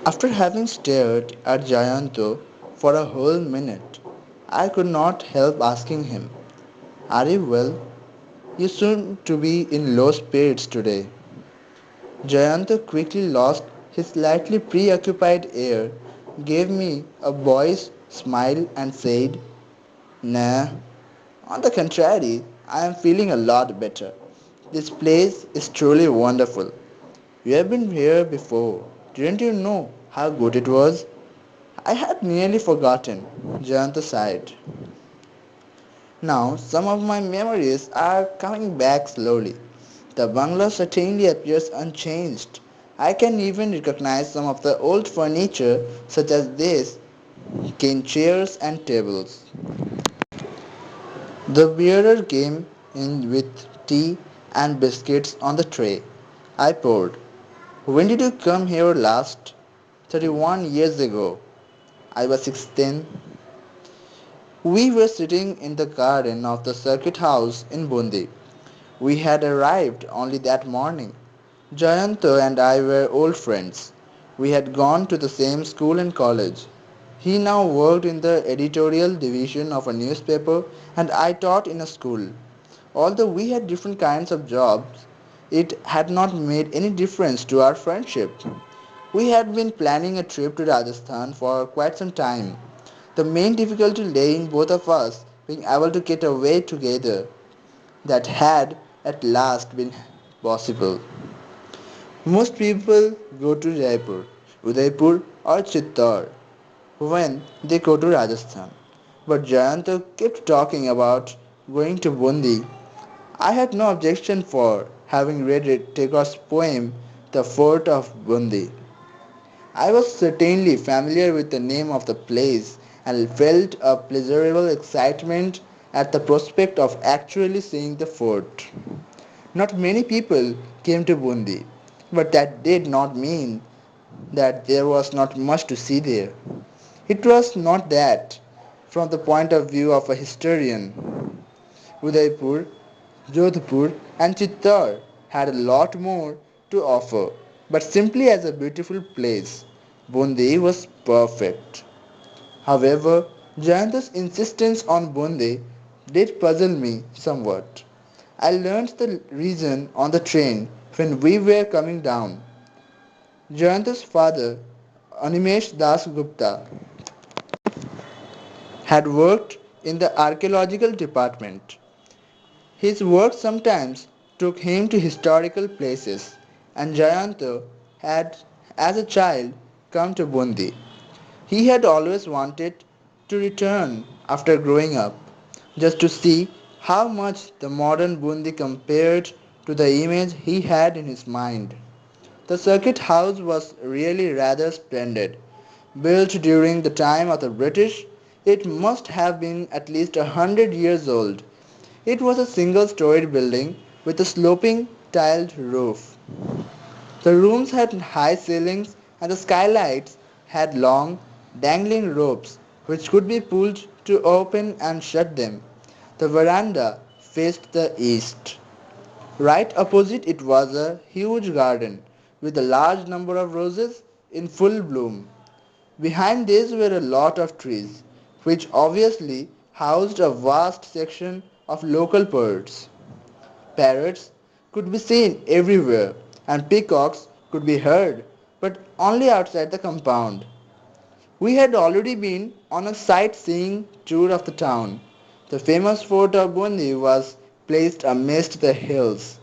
After having stared at Jayanto for a whole minute, I could not help asking him, "Are you well? You seem to be in low spirits today." Jayanto quickly lost his slightly preoccupied air, gave me a boyish smile and said, "Nah, on the contrary, I am feeling a lot better. This place is truly wonderful. You have been here before. Didn't you know how good it was?" "I had nearly forgotten," Jayanta sighed. "Now some of my memories are coming back slowly. The bungalow certainly appears unchanged. I can even recognize some of the old furniture such as this, cane chairs and tables." The bearer came in with tea and biscuits on the tray. I poured. "When did you come here last?" "31 years ago. I was 16. We were sitting in the garden of the circuit house in Bundi. We had arrived only that morning. Jayanto and I were old friends. We had gone to the same school and college. He now worked in the editorial division of a newspaper and I taught in a school. Although we had different kinds of jobs, it had not made any difference to our friendship. We had been planning a trip to Rajasthan for quite some time. The main difficulty lay in both of us being able to get away together. That had at last been possible. Most people go to Jaipur, Udaipur or Chittor when they go to Rajasthan. But Jayanta kept talking about going to Bundi. I had no objection for having read Tagore's poem The Fort of Bundi. I was certainly familiar with the name of the place and felt a pleasurable excitement at the prospect of actually seeing the fort. Not many people came to Bundi, but that did not mean that there was not much to see there. It was not that, from the point of view of a historian. Udaipur, Jodhpur, and Chittor had a lot more to offer, but simply as a beautiful place, Bundi was perfect. However, Jayanta's insistence on Bundi did puzzle me somewhat. I learned the reason on the train when we were coming down. Jayanta's father, Animesh Das Gupta, had worked in the archaeological department. His work sometimes took him to historical places, and Jayanta had, as a child, come to Bundi. He had always wanted to return after growing up, just to see how much the modern Bundi compared to the image he had in his mind. The circuit house was really rather splendid. Built during the time of the British, it must have been at least 100 years old. It was a single-storied building with a sloping tiled roof. The rooms had high ceilings and the skylights had long, dangling ropes which could be pulled to open and shut them. The veranda faced the east. Right opposite it was a huge garden with a large number of roses in full bloom. Behind these were a lot of trees, which obviously housed a vast section of local birds. Parrots could be seen everywhere, and peacocks could be heard, but only outside the compound. We had already been on a sightseeing tour of the town. The famous fort of Bundi was placed amidst the hills.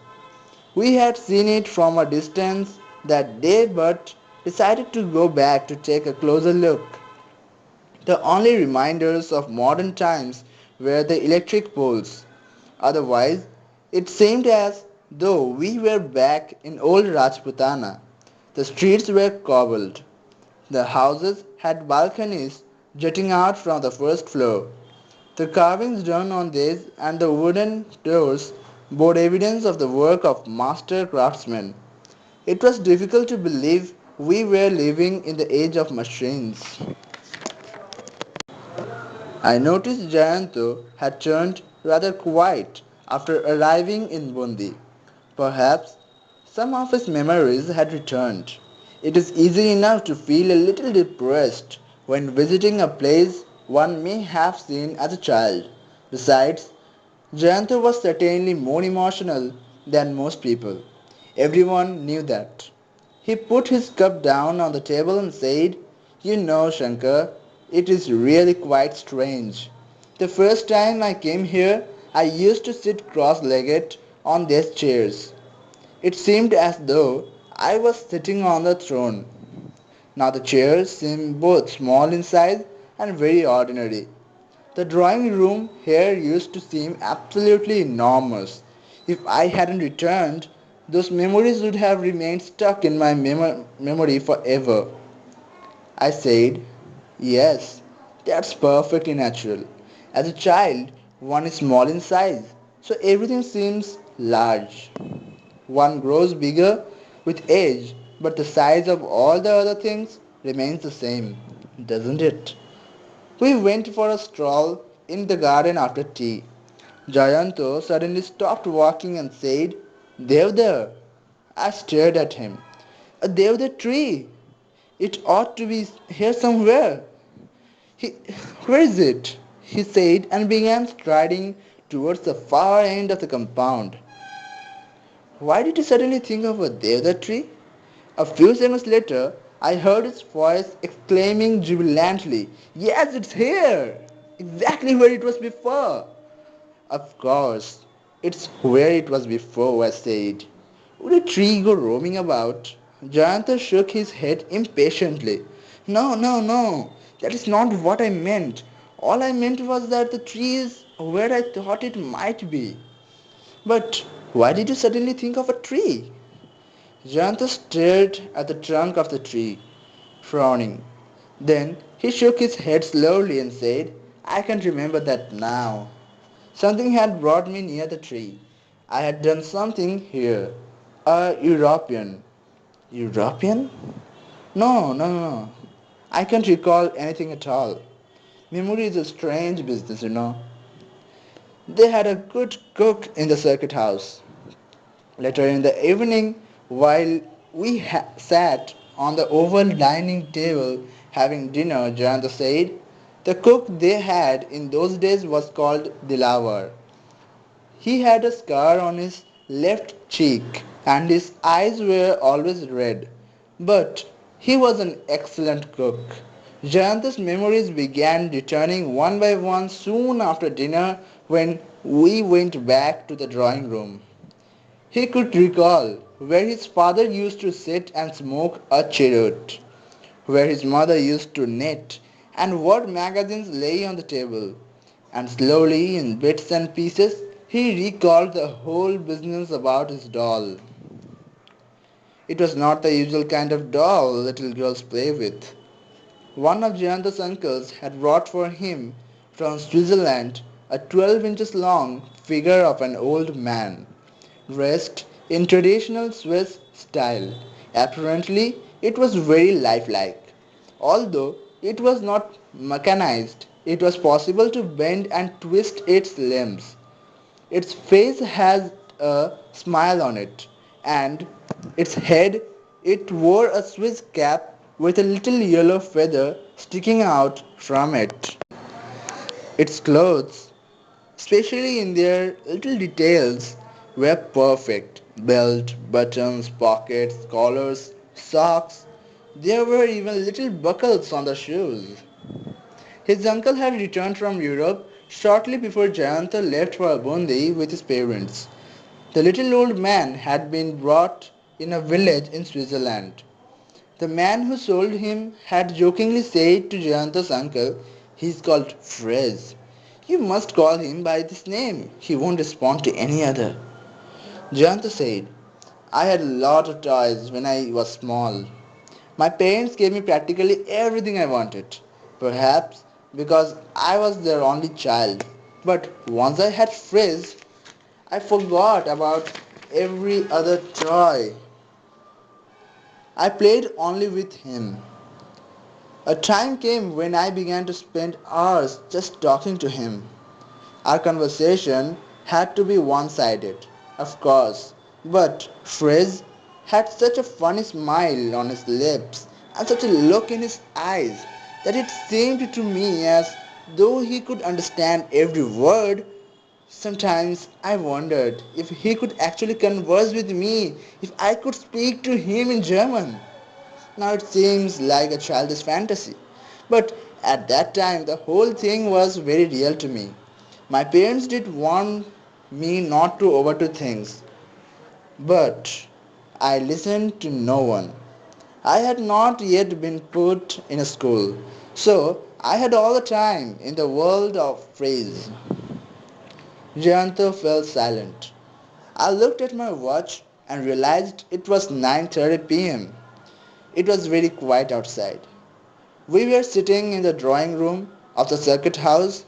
We had seen it from a distance that day but decided to go back to take a closer look. The only reminders of modern times were the electric poles. Otherwise, it seemed as though we were back in old Rajputana. The streets were cobbled. The houses had balconies jutting out from the first floor. The carvings done on these and the wooden doors bore evidence of the work of master craftsmen. It was difficult to believe we were living in the age of machines. I noticed Jayanto had turned rather quiet after arriving in Bundi. Perhaps some of his memories had returned. It is easy enough to feel a little depressed when visiting a place one may have seen as a child. Besides, Jayanta was certainly more emotional than most people. Everyone knew that. He put his cup down on the table and said, "You know, Shankar, it is really quite strange. The first time I came here, I used to sit cross-legged on these chairs. It seemed as though I was sitting on the throne. Now the chairs seem both small in size and very ordinary. The drawing room here used to seem absolutely enormous. If I hadn't returned, those memories would have remained stuck in my memory forever." I said, "Yes, that's perfectly natural. As a child, one is small in size, so everything seems large. One grows bigger with age, but the size of all the other things remains the same, doesn't it?" We went for a stroll in the garden after tea. Jayanto suddenly stopped walking and said, "Devda." I stared at him. "A Devda tree? It ought to be here somewhere." He, "Where is it?" he said and began striding towards the far end of the compound. Why did he suddenly think of a Devda tree? A few seconds later, I heard his voice exclaiming jubilantly, "Yes, it's here! Exactly where it was before!" "Of course, it's where it was before," I said. "Would a tree go roaming about?" Jayanta shook his head impatiently. "No, no, no. That is not what I meant. All I meant was that the tree is where I thought it might be." "But why did you suddenly think of a tree?" Jayanta stared at the trunk of the tree, frowning. Then he shook his head slowly and said, "I can remember that now. Something had brought me near the tree. I had done something here. A European." "European?" "No, no, no. I can't recall anything at all. Memory is a strange business. They had a good cook in the circuit house. Later in the evening, while we sat on the oval dining table having dinner, Jayanta said, the cook they had in those days was called Dilawar. He had a scar on his left cheek and his eyes were always red. But he was an excellent cook. Jayanta's memories began returning one by one soon after dinner when we went back to the drawing room. He could recall where his father used to sit and smoke a cheroot, where his mother used to knit, and what magazines lay on the table. And slowly, in bits and pieces, he recalled the whole business about his doll. It was not the usual kind of doll little girls play with. One of Jayanta's uncles had brought for him from Switzerland a 12 inches long figure of an old man, dressed in traditional Swiss style. Apparently, it was very lifelike. Although it was not mechanized, it was possible to bend and twist its limbs. Its face has a smile on it, and its head it wore a Swiss cap with a little yellow feather sticking out from it. Its clothes, especially in their little details, were perfect. Belt, buttons, pockets, collars, socks. There were even little buckles on the shoes. His uncle had returned from Europe shortly before Jayanta left for Abundi with his parents. The little old man had been brought in a village in Switzerland. The man who sold him had jokingly said to Jayanta's uncle, "He's called Fritz. You must call him by this name. He won't respond to any other." Jayanta said, "I had a lot of toys when I was small. My parents gave me practically everything I wanted. Perhaps because I was their only child. But once I had Frizz, I forgot about every other toy. I played only with him. A time came when I began to spend hours just talking to him. Our conversation had to be one-sided, of course, but Frizz had such a funny smile on his lips and such a look in his eyes that it seemed to me as though he could understand every word. Sometimes I wondered if he could actually converse with me, if I could speak to him in German. Now it seems like a childish fantasy. But at that time, the whole thing was very real to me. My parents did warn me not to overdo things, but I listened to no one. I had not yet been put in a school, so I had all the time in the world of phrase. Jayanta fell silent. I looked at my watch and realized it was 9:30 p.m. It was very quiet outside. We were sitting in the drawing room of the circuit house.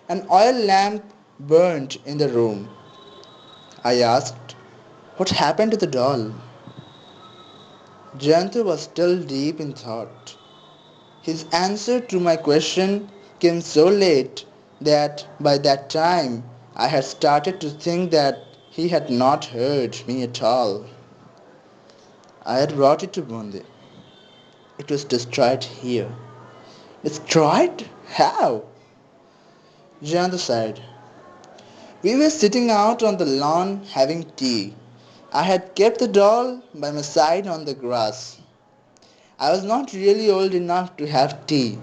An oil lamp burned in the room. I asked, "What happened to the doll?" Jayanta was still deep in thought. His answer to my question came so late that by that time I had started to think that he had not heard me at all. I had brought it to Bombay. It was destroyed here. Destroyed? How? Jayanta sighed. We were sitting out on the lawn having tea. I had kept the doll by my side on the grass. I was not really old enough to have tea,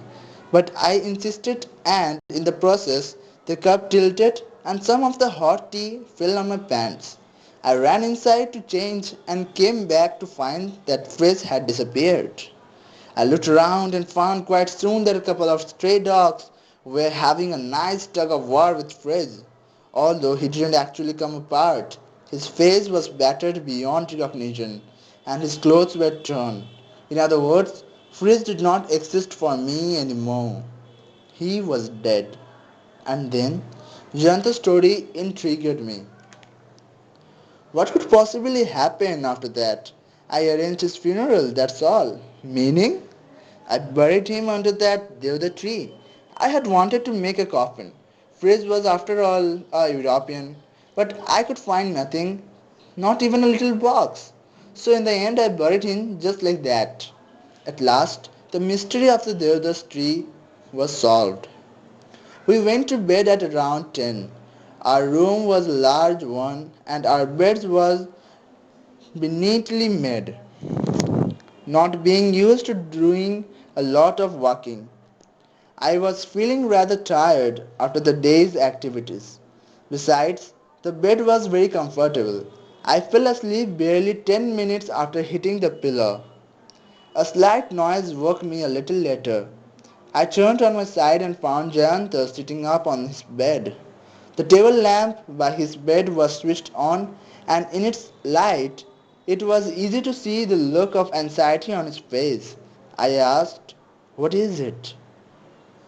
but I insisted, and in the process, the cup tilted and some of the hot tea fell on my pants. I ran inside to change and came back to find that Fritz had disappeared. I looked around and found quite soon that a couple of stray dogs were having a nice tug of war with Fritz. Although he didn't actually come apart, his face was battered beyond recognition and his clothes were torn. In other words, Fritz did not exist for me anymore. He was dead. And then, Janta's story intrigued me. What could possibly happen after that? I arranged his funeral, that's all. Meaning? I buried him under that deodar tree. I had wanted to make a coffin. Fritz was after all a European, but I could find nothing, not even a little box. So in the end I buried him just like that. At last, the mystery of the deodar tree was solved. We went to bed at around 10. Our room was a large one and our beds was neatly made, not being used to doing a lot of walking. I was feeling rather tired after the day's activities. Besides, the bed was very comfortable. I fell asleep barely 10 minutes after hitting the pillow. A slight noise woke me a little later. I turned on my side and found Jayanta sitting up on his bed. The table lamp by his bed was switched on, and in its light it was easy to see the look of anxiety on his face. I asked, "What is it?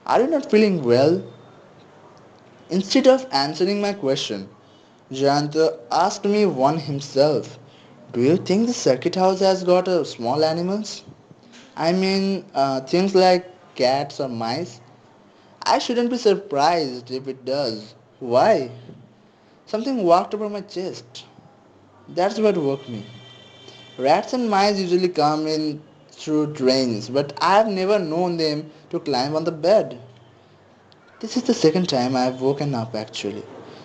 Are you not feeling well?" Instead of answering my question, Jayanta asked me one himself, "Do you think the circuit house has got small animals? I mean, things like cats or mice? I shouldn't be surprised if it does." Why? Something walked over my chest. That's what woke me. Rats and mice usually come in through drains, but I've never known them to climb on the bed. This is the second time I've woken up actually.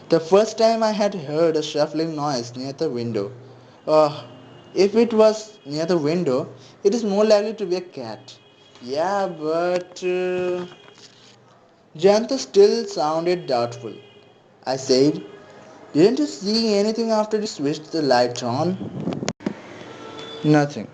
The first time I had heard a shuffling noise near the window. Oh, if it was near the window, it is more likely to be a cat. Yeah, but Janta still sounded doubtful. I said, "Didn't you see anything after you switched the light on?" Nothing.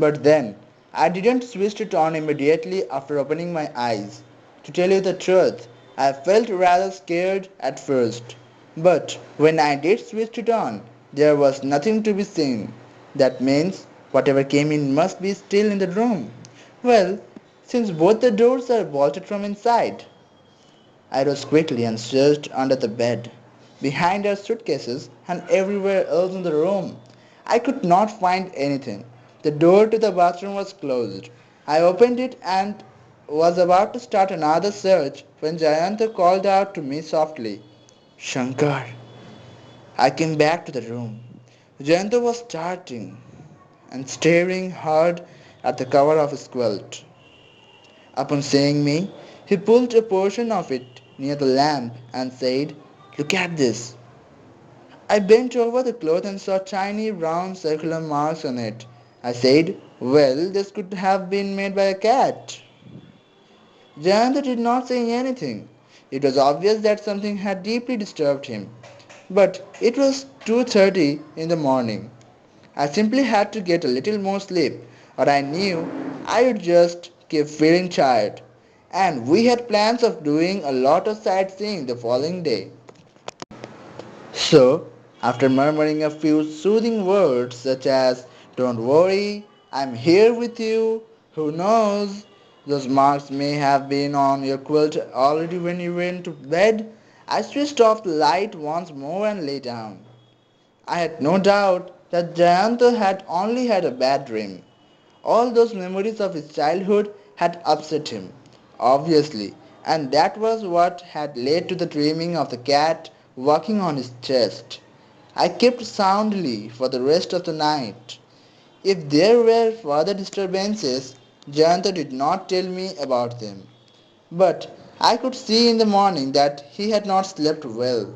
But then, I didn't switch it on immediately after opening my eyes. To tell you the truth, I felt rather scared at first. But when I did switch it on, there was nothing to be seen. That means whatever came in must be still in the room. Well, since both the doors are bolted from inside, I rose quickly and searched under the bed, behind our suitcases, and everywhere else in the room. I could not find anything. The door to the bathroom was closed. I opened it and was about to start another search when Jayanta called out to me softly, "Shankar." I came back to the room. Jayanta was starting. and staring hard at the cover of his quilt. Upon seeing me, he pulled a portion of it near the lamp and said, "Look at this." I bent over the cloth and saw tiny round circular marks on it. I said, "Well, this could have been made by a cat." Jayanta did not say anything. It was obvious that something had deeply disturbed him. But it was 2:30 in the morning. I simply had to get a little more sleep, or I knew I would just keep feeling tired. And we had plans of doing a lot of sightseeing the following day. So, after murmuring a few soothing words such as, "Don't worry, I'm here with you," "Who knows, those marks may have been on your quilt already when you went to bed," I switched off the light once more and lay down. I had no doubt that Jayanta had only had a bad dream. All those memories of his childhood had upset him, obviously, and that was what had led to the dreaming of the cat walking on his chest. I kept soundly for the rest of the night. If there were further disturbances, Jayanta did not tell me about them. But I could see in the morning that he had not slept well.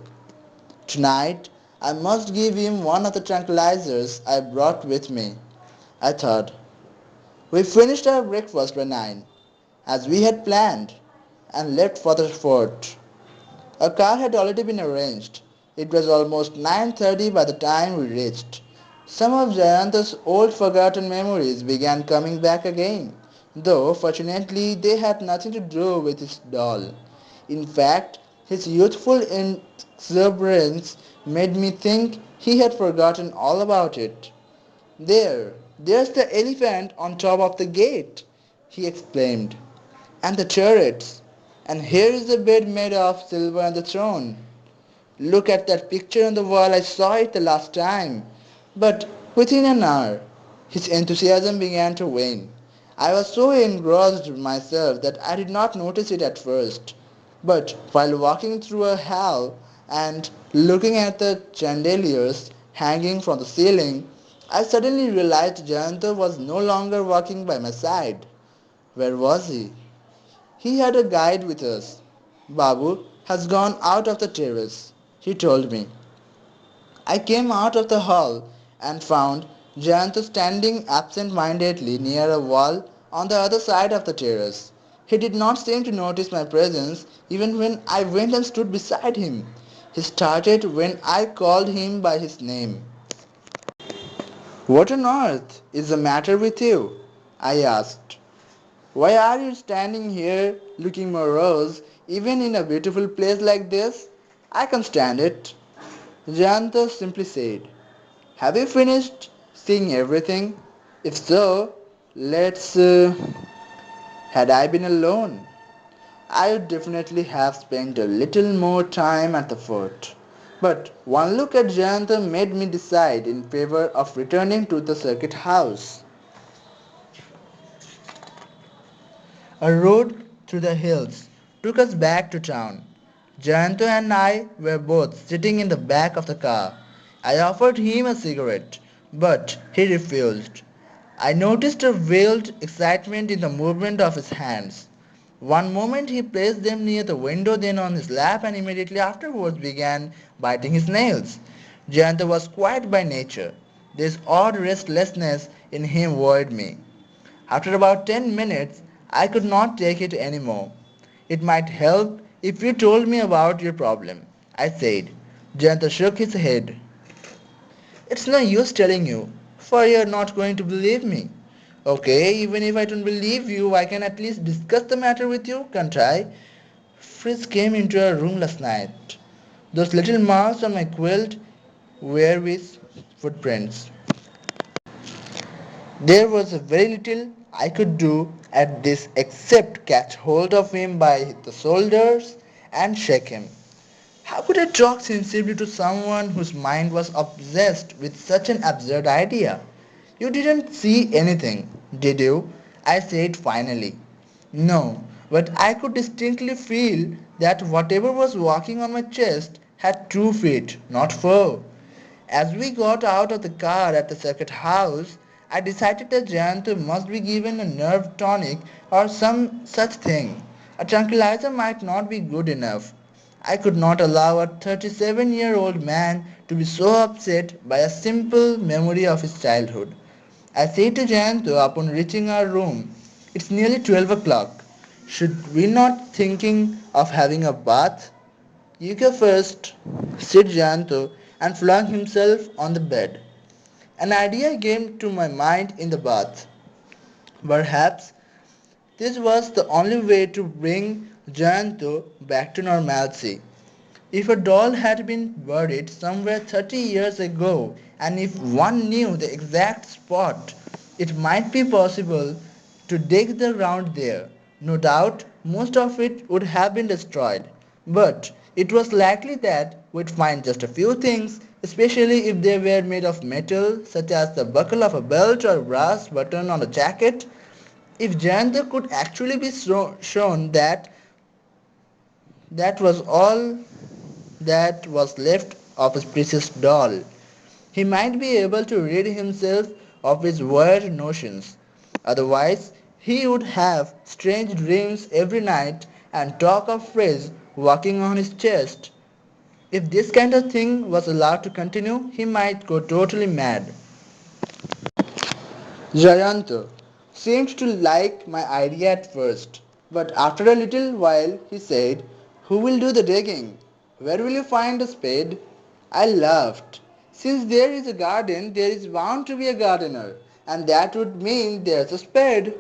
Tonight, I must give him one of the tranquilizers I brought with me, I thought. We finished our breakfast by 9, as we had planned, and left for the fort. A car had already been arranged. It was almost 9:30 by the time we reached. Some of Jayanta's old forgotten memories began coming back again, though fortunately they had nothing to do with his doll. In fact, his youthful exuberance made me think he had forgotten all about it. There's the elephant on top of the gate, he exclaimed, "and the turrets. And here is the bed made of silver and the throne. Look at that picture on the wall, I saw it the last time." But within an hour, his enthusiasm began to wane. I was so engrossed myself that I did not notice it at first. But while walking through a hall and looking at the chandeliers hanging from the ceiling, I suddenly realized Jayanta was no longer walking by my side. Where was he? He had a guide with us. "Babu has gone out of the terrace," he told me. I came out of the hall and found Jayanta standing absent-mindedly near a wall on the other side of the terrace. He did not seem to notice my presence even when I went and stood beside him. He started when I called him by his name. "What on earth is the matter with you?" I asked. "Why are you standing here looking morose even in a beautiful place like this?" "I can stand it," Jayanta simply said. "Have you finished seeing everything? If so, let's... Had I been alone, I would definitely have spent a little more time at the fort. But one look at Jayanta made me decide in favor of returning to the circuit house. A road through the hills took us back to town. Jayanto and I were both sitting in the back of the car. I offered him a cigarette, but he refused. I noticed a veiled excitement in the movement of his hands. One moment he placed them near the window, then on his lap, and immediately afterwards began biting his nails. Jayanta was quiet by nature. This odd restlessness in him worried me. After about 10 minutes, I could not take it anymore. "It might help if you told me about your problem," I said. Jayanta shook his head. "It's no use telling you, for you're not going to believe me." "Okay, even if I don't believe you, I can at least discuss the matter with you, can't I?" "Fritz came into our room last night. Those little marks on my quilt were his footprints. There was very little I could do at this except catch hold of him by the shoulders and shake him. How could I talk sensibly to someone whose mind was obsessed with such an absurd idea? "You didn't see anything, did you?" I said finally. "No, but I could distinctly feel that whatever was walking on my chest had 2 feet, not 4. As we got out of the car at the circuit house, I decided that Jayantu must be given a nerve tonic or some such thing. A tranquilizer might not be good enough. I could not allow a 37-year-old man to be so upset by a simple memory of his childhood. I said to Jayantu upon reaching our room, "It's nearly 12 o'clock. Should we not thinking of having a bath?" "You go first," said Jayantu and flung himself on the bed. An idea came to my mind in the bath. Perhaps this was the only way to bring Jayantu back to normalcy. If a doll had been buried somewhere 30 years ago, and if one knew the exact spot, it might be possible to dig the ground there. No doubt, most of it would have been destroyed, but it was likely that we'd find just a few things, especially if they were made of metal, such as the buckle of a belt or brass button on a jacket. If Jayanta could actually be shown that that was all that was left of his precious doll, he might be able to rid himself of his weird notions. Otherwise, he would have strange dreams every night and talk of Fritz walking on his chest. If this kind of thing was allowed to continue, he might go totally mad. Jayanta seemed to like my idea at first, but after a little while he said, "Who will do the digging? Where will you find a spade?" I laughed. "Since there is a garden, there is bound to be a gardener, and that would mean there's a spade."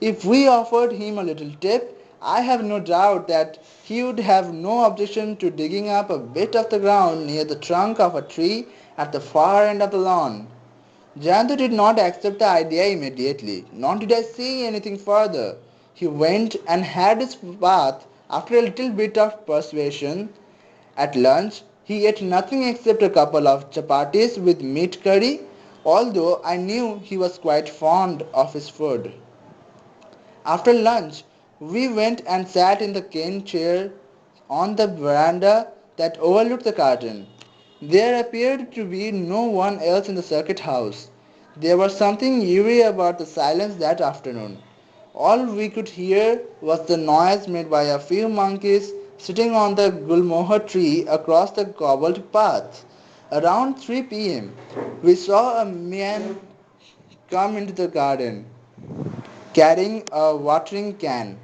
If we offered him a little tip, I have no doubt that he would have no objection to digging up a bit of the ground near the trunk of a tree at the far end of the lawn. Jayanta did not accept the idea immediately, nor did I say anything further. He went and had his bath after a little bit of persuasion. At lunch, he ate nothing except a couple of chapatis with meat curry, although I knew he was quite fond of his food. After lunch, we went and sat in the cane chair on the veranda that overlooked the garden. There appeared to be no one else in the circuit house. There was something eerie about the silence that afternoon. All we could hear was the noise made by a few monkeys sitting on the gulmohar tree across the cobbled path. Around 3 p.m., we saw a man come into the garden carrying a watering can.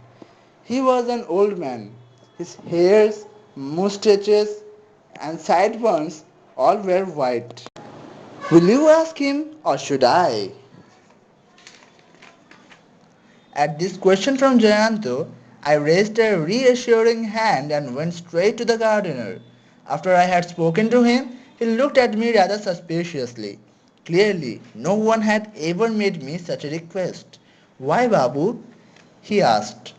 He was an old man. His hairs, moustaches, and sideburns all were white. "Will you ask him, or should I?" At this question from Jayanto, I raised a reassuring hand and went straight to the gardener. After I had spoken to him, he looked at me rather suspiciously. Clearly, no one had ever made me such a request. "Why, Babu?" he asked.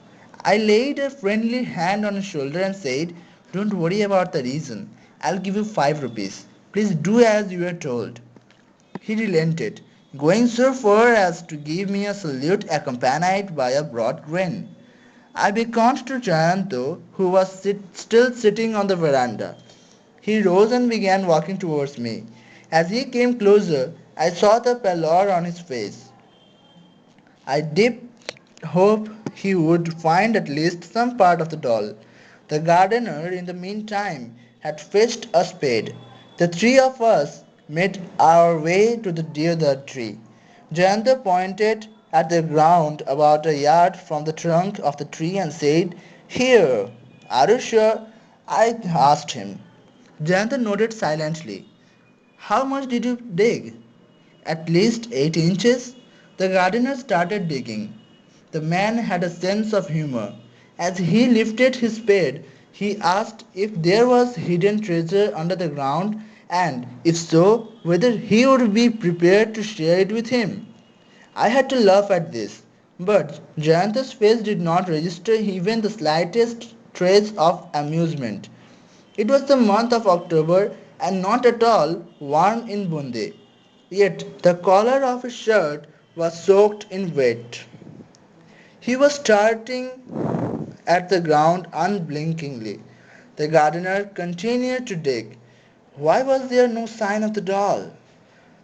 I laid a friendly hand on his shoulder and said, "Don't worry about the reason. I'll give you 5 rupees. Please do as you are told." He relented, going so far as to give me a salute accompanied by a broad grin. I beckoned to Jayanto, who was still sitting on the veranda. He rose and began walking towards me. As he came closer, I saw the pallor on his face. I did hope he would find at least some part of the doll. The gardener, in the meantime, had fetched a spade. The three of us made our way to the deodar tree. Jayanta pointed at the ground about a yard from the trunk of the tree and said, "Here." "Are you sure?" I asked him. Jayanta nodded silently. "How much did you dig?" "At least 8 inches." The gardener started digging. The man had a sense of humor. As he lifted his spade, he asked if there was hidden treasure under the ground, and if so, whether he would be prepared to share it with him. I had to laugh at this, but Jayanta's face did not register even the slightest trace of amusement. It was the month of October and not at all warm in Bunde. Yet the collar of his shirt was soaked in wet. He was staring at the ground unblinkingly. The gardener continued to dig. Why was there no sign of the doll?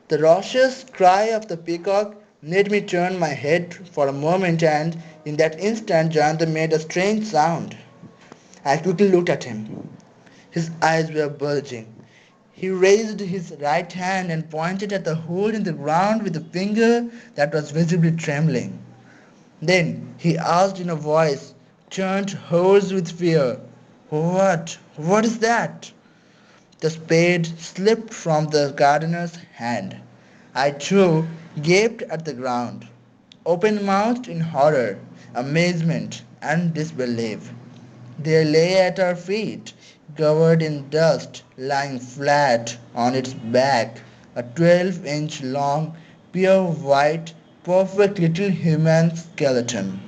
The raucous cry of the peacock made me turn my head for a moment, and in that instant Jayanta made a strange sound. I quickly looked at him. His eyes were bulging. He raised his right hand and pointed at the hole in the ground with a finger that was visibly trembling. Then he asked in a voice turned hoarse with fear, "What? What is that?" The spade slipped from the gardener's hand. I too gaped at the ground, open-mouthed in horror, amazement, and disbelief. There lay at our feet, covered in dust, lying flat on its back, a 12-inch long, pure white, perfect little human skeleton.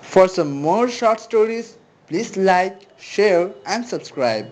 For some more short stories, please like, share, and subscribe.